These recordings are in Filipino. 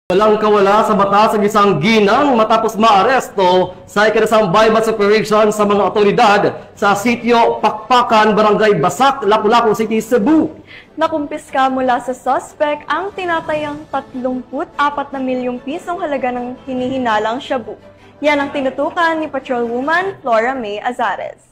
Walang kawala sa batas ang isang ginang matapos maaresto sa ikinasang bypass operation sa mga otoridad sa sitio Pakpakan, Barangay Basak, Lapu-Lapu City, Cebu. Nakumpiska mula sa suspect ang tinatayang 34 na milyong pisong halaga ng hinihinalang shabu. Yan ang tinutukan ni Patrolwoman Flora May Azares.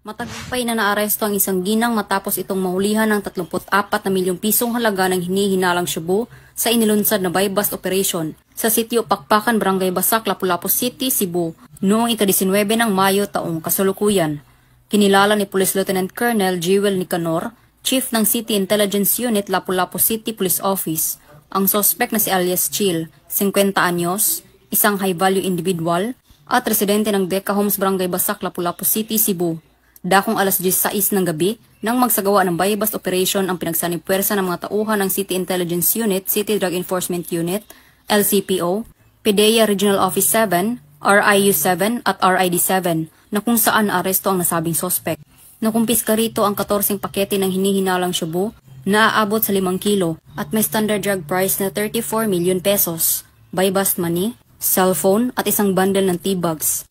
Matagumpay na naaresto ang isang ginang matapos itong mahulihan ng 34 na milyong pisong halaga ng hinihinalang shabu sa inilunsad na buy-bust operation sa sitio Pakpakan, Barangay Basak, Lapu-Lapu City, Cebu noong ika-19 ng Mayo taong kasalukuyan. Kinilala ni Police Lieutenant Colonel Jewel Nicanor, Chief ng City Intelligence Unit Lapu-Lapu City Police Office, ang suspect na si alias Chill, 50 anyos, isang high-value individual, at residente ng Deca Homes, Barangay Basak, Lapu-Lapu City, Cebu. Dakong alas 16 ng gabi nang magsagawa ng buy-bust operation ang pinagsanipwersa ng mga tauhan ng City Intelligence Unit, City Drug Enforcement Unit, LCPO, PDEA Regional Office 7, RIU 7 at RID 7 na kung saan naaresto ang nasabing sospek. Nakumpiska rito ang 14 pakete ng hinihinalang shabu na aabot sa 5 kilo at may standard drug price na 34 million pesos, buy-bust money, cellphone at isang bundle ng T-bags.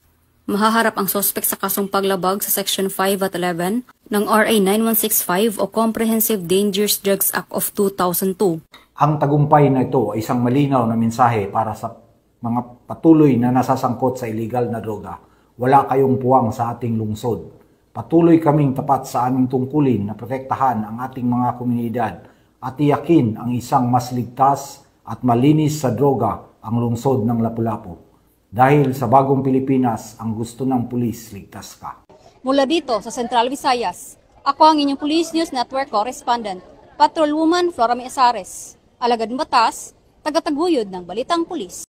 Mahaharap ang sospek sa kasong paglabag sa Section 5 at 11 ng RA 9165 o Comprehensive Dangerous Drugs Act of 2002. Ang tagumpay na ito ay isang malinaw na mensahe para sa mga patuloy na nasasangkot sa illegal na droga. Wala kayong puwang sa ating lungsod. Patuloy kaming tapat sa aming tungkulin na protektahan ang ating mga komunidad at tiyakin ang isang mas ligtas at malinis sa droga ang lungsod ng Lapu-Lapu. Dahil sa bagong Pilipinas, ang gusto ng pulis, ligtas ka. Mula dito sa Central Visayas, ako ang inyong Police News Network Correspondent, Patrolwoman Flora May Azares. Alagad ng batas, tagataguyod ng Balitang Pulis.